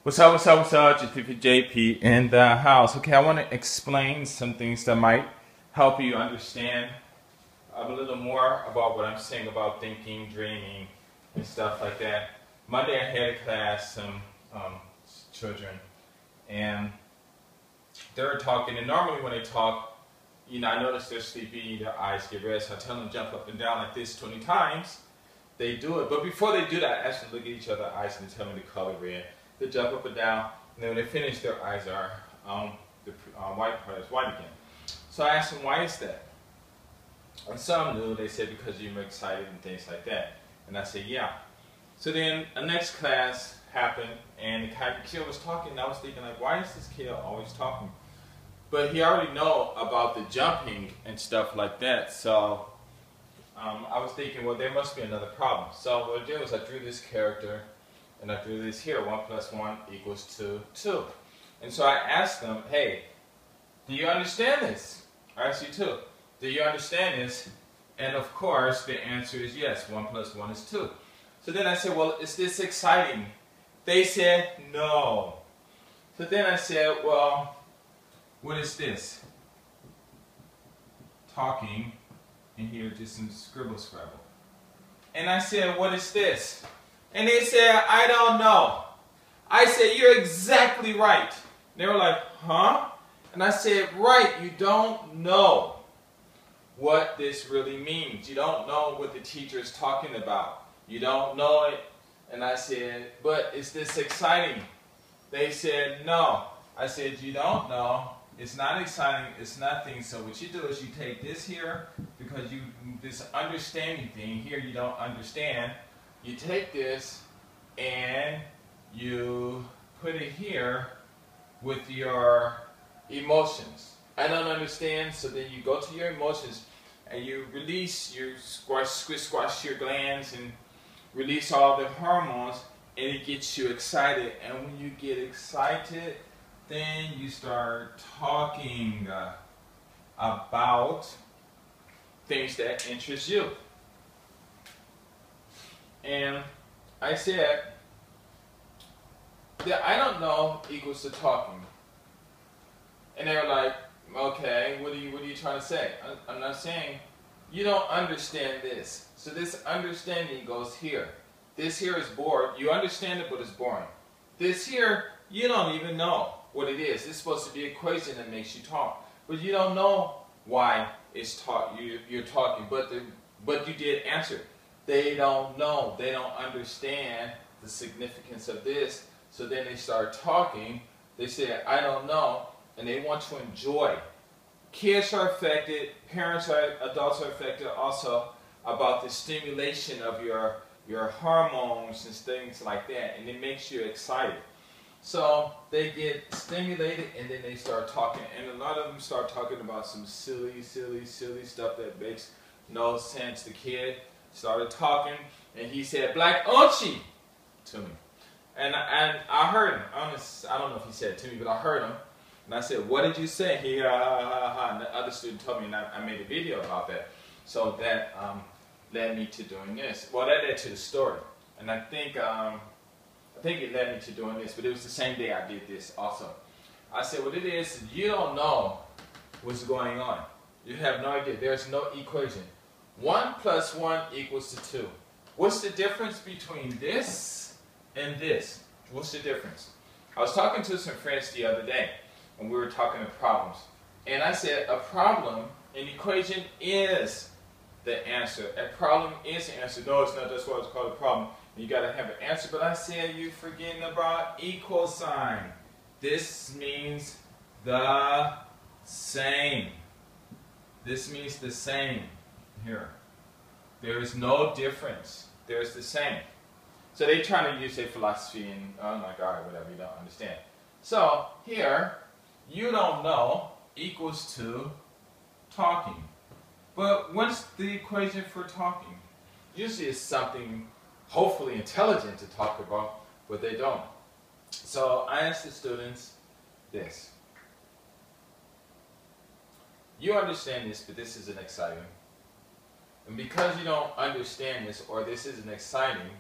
What's up? Just JP in the house. Okay, I want to explain some things that might help you understand a little more about what I'm saying about thinking, dreaming, and stuff like that. Monday I had a class, some children, and they were talking, and normally when they talk, I notice they're sleepy, their eyes get red, so I tell them to jump up and down like this 20 times. They do it, but before they do that, I ask them to look at each other's eyes and tell me the color red. They jump up and down, and then when they finish, their eyes are, the white part is white again. So I asked them, why is that? And some knew, they said because you're excited and things like that. And I said, yeah. So then the next class happened, and the kid was talking, and I was thinking, like, why is this kid always talking? But he already know about the jumping and stuff like that, so I was thinking, well, there must be another problem. So what I did was I drew this character, and I drew this here, 1 + 1 = 2. And so I asked them, hey, do you understand this? I asked you too. Do you understand this? And of course, the answer is yes, 1 + 1 is 2. So then I said, well, is this exciting? They said, no. So then I said, well, what is this? Talking, and here just some scribble. And I said, what is this? And they said, I don't know. I said, you're exactly right. They were like, huh? And I said, right, you don't know what this really means. You don't know what the teacher is talking about. You don't know it. And I said, but is this exciting? They said, no. I said, you don't know. It's not exciting. It's nothing. So what you do is you take this here, because this understanding thing here you don't understand. You take this and you put it here with your emotions. I don't understand, so then you go to your emotions and you release, you squash your glands and release all the hormones, and it gets you excited. And when you get excited, then you start talking about things that interest you. And I said that I don't know equals to talking. And they were like, okay, what are you trying to say? I'm not saying you don't understand this. So this understanding goes here. This here is bored. You understand it, but it's boring. This here, you don't even know what it is. It's supposed to be an equation that makes you talk. But you don't know why it's you're talking, but you did answer. They don't know. They don't understand the significance of this. So then they start talking. They say, I don't know. And they want to enjoy. Kids are affected. Parents are, adults are affected also about the stimulation of your hormones and things like that. And it makes you excited. So they get stimulated, and then they start talking. And a lot of them start talking about some silly stuff that makes no sense. The kid started talking, and he said, Black Ochi to me. And I heard him. I don't know if he said it to me, but I heard him. And I said, what did you say? He, and the other student told me, and I made a video about that. So that led me to doing this. Well, that led to the story. And I think it led me to doing this, but it was the same day I did this also. I said, what it is, you don't know what's going on. You have no idea. There's no equation. 1 + 1 = 2. What's the difference between this and this? What's the difference? I was talking to some friends the other day, and we were talking about problems. And I said, a problem, an equation is the answer. A problem is the answer. No, it's not. That's why it's called a problem. You got to have an answer. But I said, you're forgetting about equal sign. This means the same. This means the same. Here. There is no difference. There's the same. So they try to use their philosophy, and I'm like, all right, whatever, you don't understand. So here, you don't know equals to talking. But what's the equation for talking? Usually it's something hopefully intelligent to talk about, but they don't. So I asked the students this. You understand this, but this isn't exciting. And because you don't understand this, or this isn't exciting,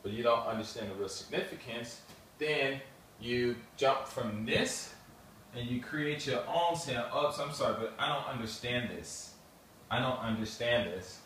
but you don't understand the real significance, then you jump from this and you create your own saying, oops, I'm sorry, but I don't understand this. I don't understand this.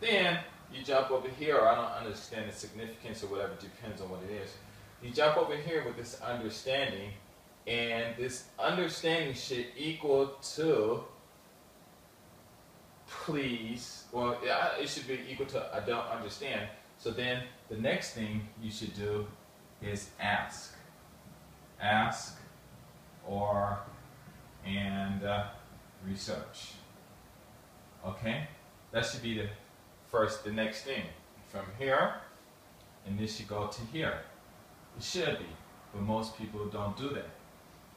Then you jump over here, or I don't understand the significance or whatever, depends on what it is. You jump over here with this understanding, and this understanding should equal to please, well, it should be equal to I don't understand. So then the next thing you should do is ask. Ask and research. Okay? That should be the next thing. From here, and this should go to here. It should be, but most people don't do that.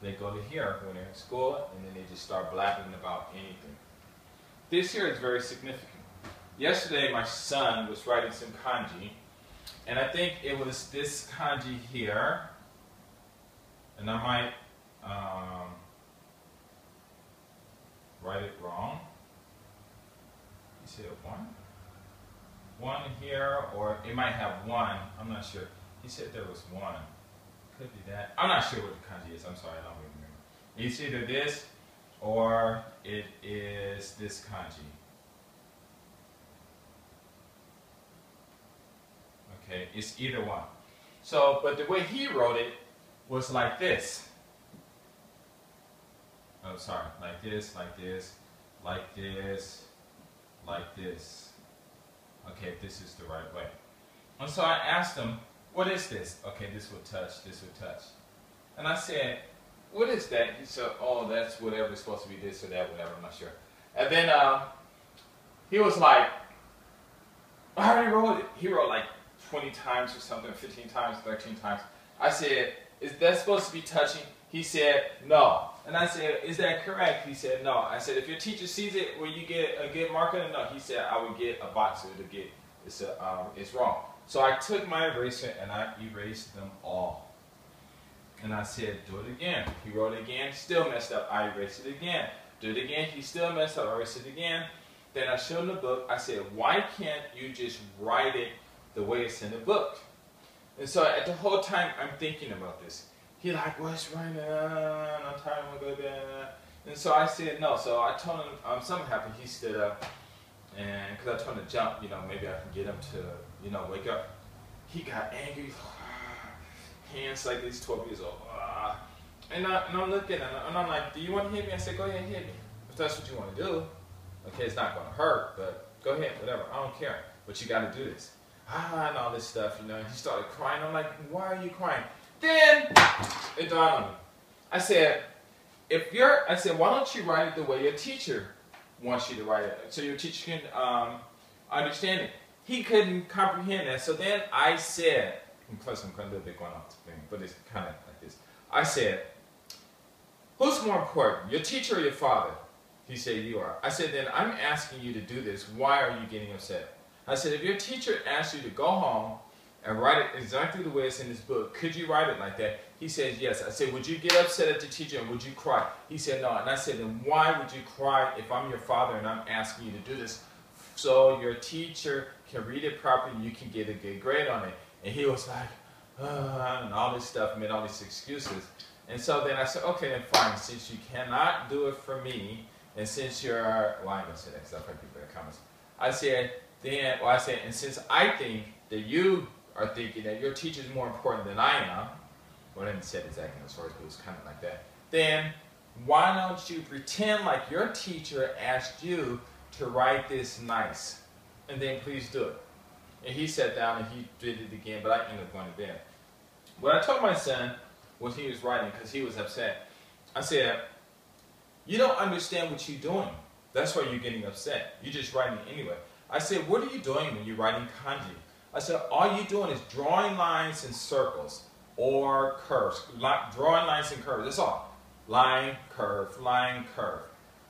They go to here when they're in school, and then they just start blabbing about anything. This here is very significant. Yesterday, my son was writing some kanji, and I think it was this kanji here, and I might write it wrong. You said one? One here, or it might have one. I'm not sure. He said there was one. Could be that. I'm not sure what the kanji is. I'm sorry, I don't really remember. It's either this or it is this kanji. Okay, it's either one. So, but the way he wrote it was like this. Oh, sorry, like this, like this, like this, like this. Okay, if this is the right way. And so I asked him, what is this? Okay, this will touch, this will touch. And I said, what is that? He said, oh, that's whatever is supposed to be this or that, whatever, I'm not sure. And then he was like, I already wrote it. He wrote like 20 times or something, 15 times, 13 times. I said, is that supposed to be touching? He said, no. And I said, is that correct? He said, no. I said, if your teacher sees it, will you get a good mark on it? No. He said, I would get a box to get it's wrong. So I took my eraser and I erased them all. And I said, do it again. He wrote it again, still messed up. I erased it again. Do it again, he still messed up. I erased it again. Then I showed him the book. I said, why can't you just write it the way it's in the book? And so at the whole time, I'm thinking about this. He like, what's right now? I'm tired, I want to go to bed. And so I said, no. So I told him, something happened. He stood up, and because I told him to jump, maybe I can get him to, wake up. He got angry, hands like these 12 years old. And I'm looking, and I'm like, do you want to hit me? I said, go ahead and hit me. If that's what you want to do. Okay, it's not going to hurt, but go ahead, whatever. I don't care. But you got to do this. And all this stuff, And he started crying. I'm like, why are you crying? Then it dawned on me. I said, why don't you write it the way your teacher wants you to write it, so your teacher can understand it. He couldn't comprehend that. So then I said, and plus I'm going to do a bit going off the thing, but it's kind of like this. I said, who's more important, your teacher or your father? He said, you are. I said, then I'm asking you to do this. Why are you getting upset? I said, if your teacher asked you to go home and write it exactly the way it's in this book, could you write it like that? He said, yes. I said, would you get upset at the teacher and would you cry? He said, no. And I said, then why would you cry if I'm your father and I'm asking you to do this so your teacher can read it properly and you can get a good grade on it? And he was like, and all this stuff, made all these excuses. And so then I said, okay, then fine. Since you cannot do it for me, and since you're, well, I'm going to say that because I've heard people in the comments. I said, and since I think that you are thinking that your teacher is more important than I am, well, I didn't say it exactly as far as, but it was kind of like that, then why don't you pretend like your teacher asked you to write this nice, and then please do it. And he sat down and he did it again, but I ended up going to bed. What I told my son when he was writing, because he was upset, I said, you don't understand what you're doing. That's why you're getting upset. You're just writing anyway. I said, what are you doing when you're writing kanji? I said, all you're doing is drawing lines and circles or curves. Drawing lines and curves, that's all. Line, curve, line, curve.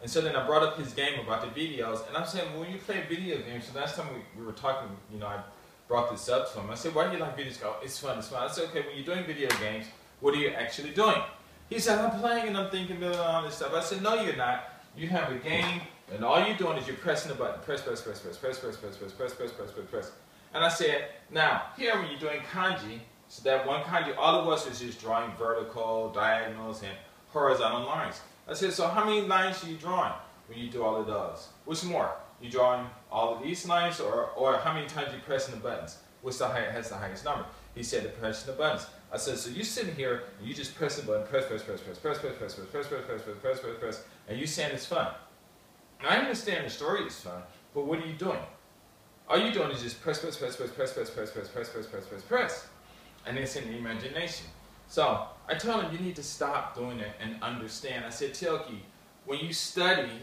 And so then I brought up his game about the videos, and I'm saying, well, when you play video games, so last time we were talking, I brought this up to him. I said, why do you like videos? Go, it's fun, it's fun. I said, okay, when you're doing video games, what are you actually doing? He said, I'm playing and I'm thinking about all this stuff. I said, no, you're not. You have a game, and all you're doing is you're pressing the button. Press, press, press, press, press, press, press, press, press, press, press, press, press. And I said, now, here when you're doing kanji, So that one kind, all it was just drawing vertical, diagonals, and horizontal lines. I said, so how many lines are you drawing when you do all of those? What's more? You drawing all of these lines, or how many times you pressing the buttons? What's the has the highest number? He said to press the buttons. I said, so you sitting here and you just press the button, press, and you saying it's fun. And I understand the story is fun, but what are you doing? All you're doing is just press, and it's in the imagination. So I told him you need to stop doing it and understand. I said, Tilke, when you studying,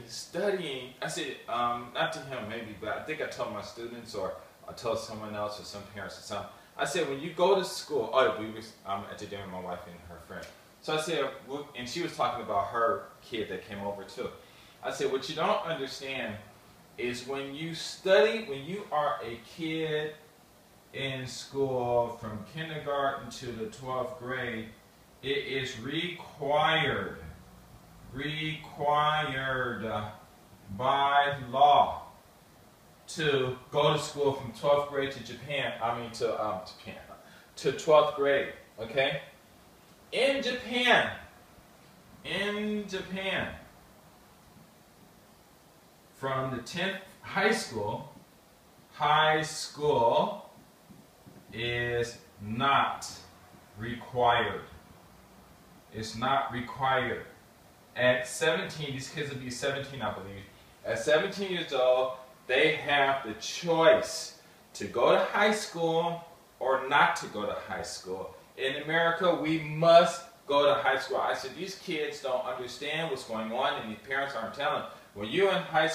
I said, not to him maybe, but I think I told my students or I told someone else or some parents or something. I said, when you go to school, we was at the dinner with my wife and her friend. So I said, and she was talking about her kid that came over too. I said, what you don't understand is when you study, when you are a kid in school from kindergarten to the 12th grade, it is required by law to go to school from 12th grade to to 12th grade, okay? In Japan, from the 10th high school is not required. It's not required. At 17, these kids will be 17, I believe. At 17 years old, they have the choice to go to high school or not to go to high school. In America, we must go to high school. I said, these kids don't understand what's going on, and these parents aren't telling them. When you're in high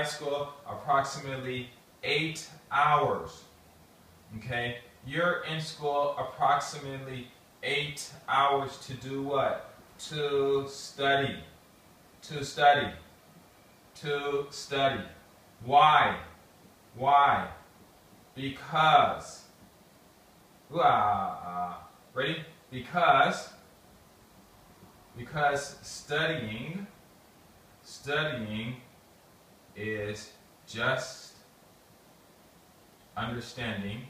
school approximately 8 hours. Okay? You're in school approximately 8 hours to do what? To study. To study. To study. Why? Why? Because. Ready? Because studying is just understanding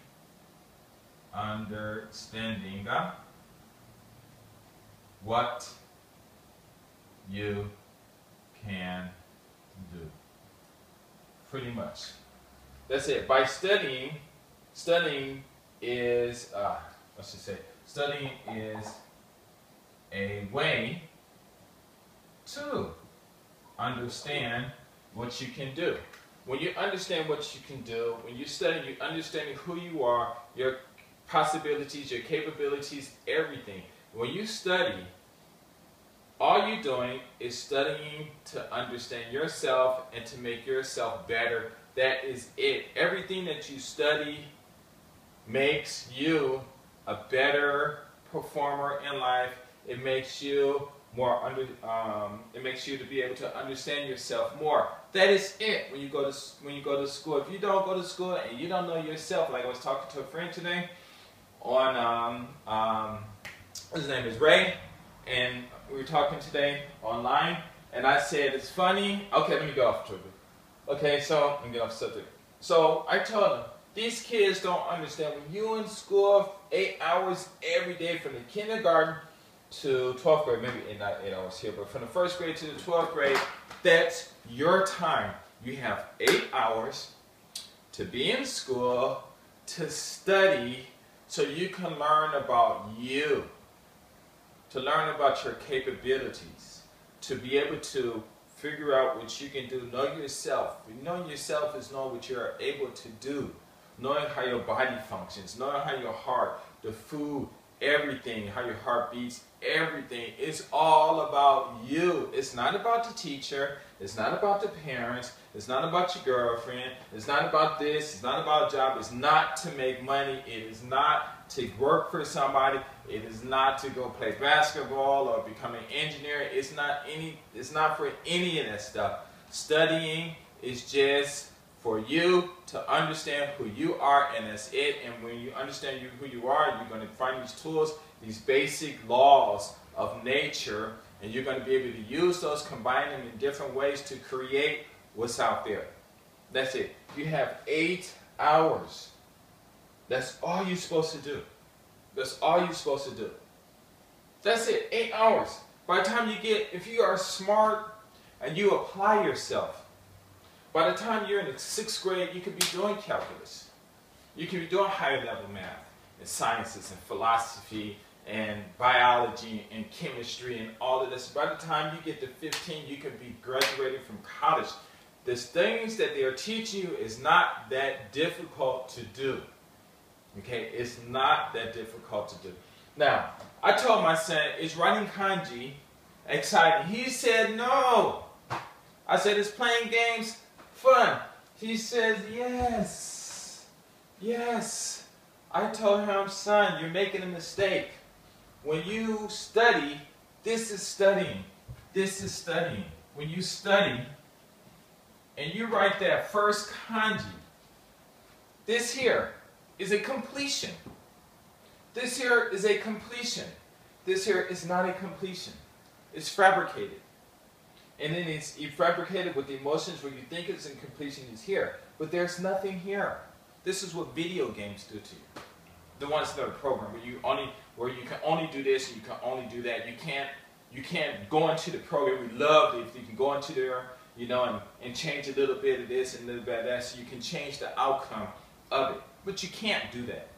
what you can do. Pretty much. That's it. By studying is, studying is a way to understand what you can do. When you understand what you can do, when you study, you're understanding who you are, your possibilities, your capabilities, everything. When you study, all you're doing is studying to understand yourself and to make yourself better. That is it. Everything that you study makes you a better performer in life. It makes you it makes you to be able to understand yourself more. That is it. When you go to school, if you don't go to school and you don't know yourself, like I was talking to a friend today on his name is Ray, and we were talking today online, and I said it's funny. Okay, let me get off the subject. Okay, so let me get off the subject. So I told him, these kids don't understand when you're in school 8 hours every day from the kindergarten to 12th grade, maybe not 8 hours here, but from the 1st grade to the 12th grade, that's your time. You have 8 hours to be in school, to study, so you can learn about you, to learn about your capabilities, to be able to figure out what you can do, know yourself. Knowing yourself is knowing what you're able to do, knowing how your body functions, knowing how your heart, the food, everything, how your heart beats, everything. It's all about you. It's not about the teacher. It's not about the parents. It's not about your girlfriend. It's not about this. It's not about a job. It's not to make money. It is not to work for somebody. It is not to go play basketball or become an engineer. It's not for any of that stuff. Studying is just for you to understand who you are, and that's it. And when you understand who you are, you're going to find these tools, these basic laws of nature, and you're going to be able to use those, combine them in different ways to create what's out there. That's it. You have 8 hours. That's all you're supposed to do. That's all you're supposed to do. That's it, 8 hours. By the time you get, if you are smart and you apply yourself, by the time you're in the 6th grade, you could be doing calculus. You could be doing higher level math and sciences and philosophy and biology and chemistry and all of this. By the time you get to 15, you could be graduating from college. The things that they are teaching you is not that difficult to do. Okay, it's not that difficult to do. Now, I told my son, is writing kanji exciting? He said no. I said, is playing games fun? He says, yes. Yes. I told him, son, you're making a mistake. When you study, this is studying. This is studying. When you study and you write that first kanji, this here is a completion. This here is a completion. This here is not a completion. It's fabricated. And then it's fabricated with the emotions where you think it's in completion is here. But there's nothing here. This is what video games do to you. The ones that are programmed where you can only do this and you can only do that. You can't go into the program. We love it if you can go into there, you know, and change a little bit of this and a little bit of that, so you can change the outcome of it. But you can't do that.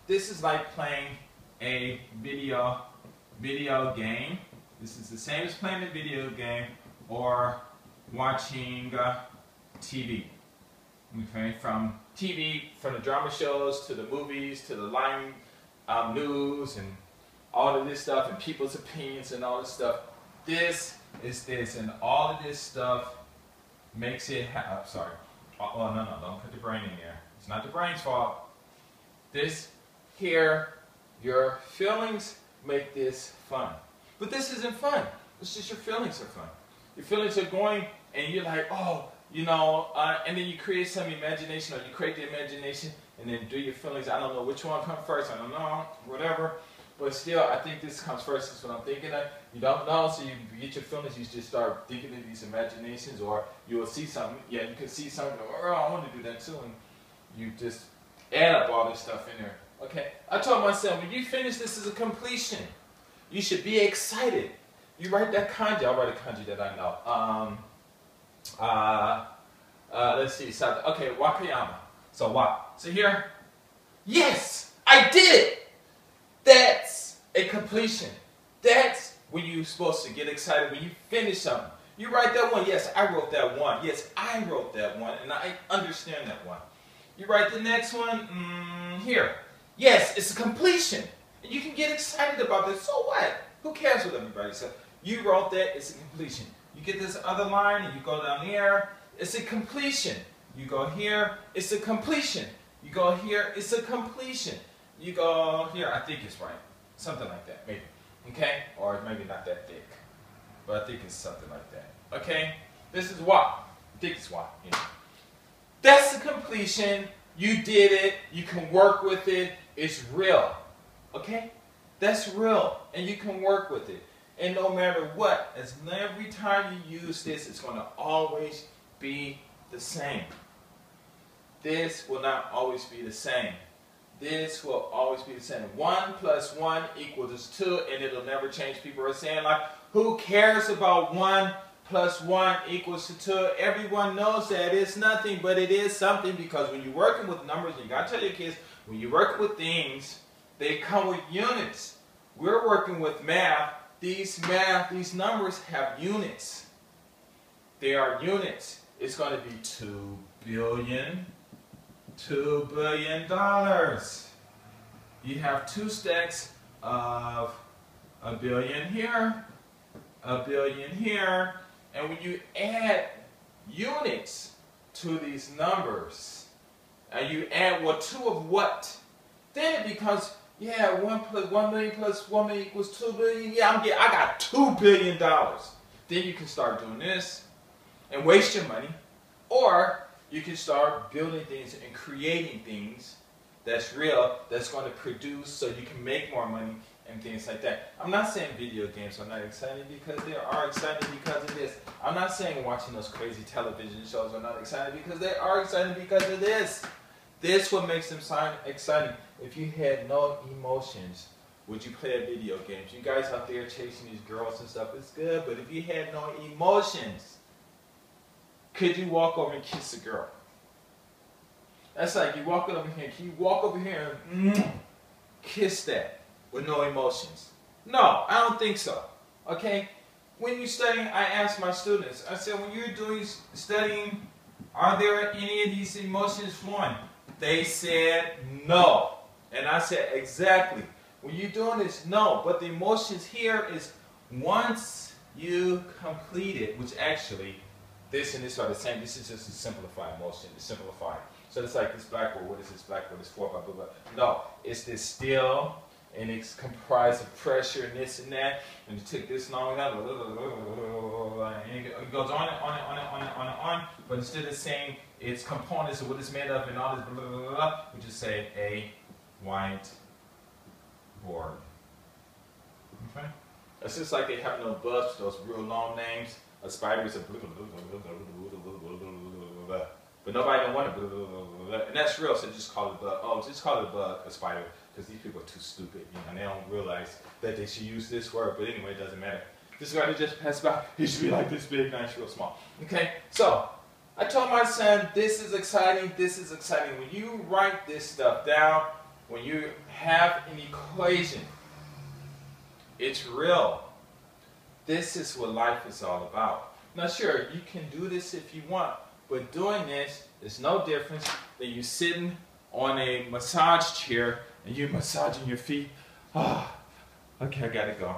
This is like playing a video game. This is the same as playing a video game or watching TV. Okay, from TV, from the drama shows to the movies to the line news and all of this stuff and people's opinions and all this stuff. This is this, and all of this stuff makes it sorry. Oh, no, don't put the brain in there. It's not the brain's fault. This here, your feelings make this fun. But this isn't fun. It's just your feelings are fun. Your feelings are going and you're like, oh, you know, and then you create some imagination, or you create the imagination and then do your feelings. I don't know which one comes first. I don't know, whatever. But still, I think this comes first. That's what I'm thinking of. You don't know, so you get your feelings. You just start thinking of these imaginations, or you will see something. Yeah, you can see something. Oh, I want to do that too. And you just add up all this stuff in there. Okay, I told myself, when you finish this as a completion, you should be excited. You write that kanji. I'll write a kanji that I know. Let's see. Okay, Wakayama. So what? So here, yes, I did it. That's a completion. That's when you're supposed to get excited when you finish something. You write that one. Yes, I wrote that one. Yes, I wrote that one, and I understand that one. You write the next one. Here. Yes, it's a completion. And you can get excited about this. So what? Who cares what everybody says? You wrote that. It's a completion. You get this other line, and you go down here. It's a completion. You go here. It's a completion. You go here. It's a completion. You go here. I think it's right. Something like that, maybe. Okay? Or maybe not that thick. But I think it's something like that. Okay? This is why. I think it's why. You know. That's the completion. You did it. You can work with it. It's real. Okay? That's real. And you can work with it. And no matter what, as every time you use this, it's going to always be the same. This will not always be the same. This will always be the same. 1 plus 1 equals 2, and it'll never change. People are saying, like, who cares about 1 plus 1 equals 2? Everyone knows that it's nothing, but it is something, because when you're working with numbers, you got to tell your kids, when you're working with things, they come with units. We're working with math. These numbers have units. They are units. It's going to be $2 billion. You have 2 stacks of $1 billion here, $1 billion here, and when you add units to these numbers, and you add, well, 2 of what? Then it becomes, yeah, 1 million plus 1 million equals 2 billion. Yeah, I got $2 billion. Then you can start doing this and waste your money, or you can start building things and creating things that's real, that's going to produce so you can make more money and things like that. I'm not saying video games are not exciting, because they are exciting because of this. I'm not saying watching those crazy television shows are not exciting, because they are exciting because of this. This what makes them exciting. if you had no emotions, would you play a video game? You guys out there chasing these girls and stuff, it's good, but if you had no emotions, could you walk over and kiss a girl? That's like you walk over here, can you walk over here and kiss that with no emotions? No, I don't think so. Okay? When you're studying, I ask my students, I said, when you're studying, are there any of these emotions flowing? They said no. And I said, exactly. When you're doing this, no. But the emotions here is once you complete it, which actually, this and this are the same. This is just a simplified motion, to simplify. So it's like this blackboard. What is this blackboard? It's 4 blah, blah, blah. No, it's this still, and it's comprised of pressure and this and that. And you take this long enough, and it goes on and on and on and on and on and on. But instead of saying its components of what it's made of and all this blah, blah, blah, blah, we just say a white board. Okay? It's just like they have no bugs, those real long names. A spider is a blah, blah, blah, blah, blah, blah, blah, blah, but nobody don't want it, blah, blah, blah, blah, blah. And that's real, so just call it a bug. Oh, just call it a bug, a spider, because these people are too stupid, you know, and they don't realize that they should use this word, but anyway, it doesn't matter. This guy just passed by, he should be like this big, nice, real small. Okay, so I told my son, this is exciting, this is exciting. When you write this stuff down, when you have an equation, it's real. This is what life is all about. Now sure, you can do this if you want, but doing this is no different than you sitting on a massage chair and you massaging your feet. Ah, okay, I gotta go.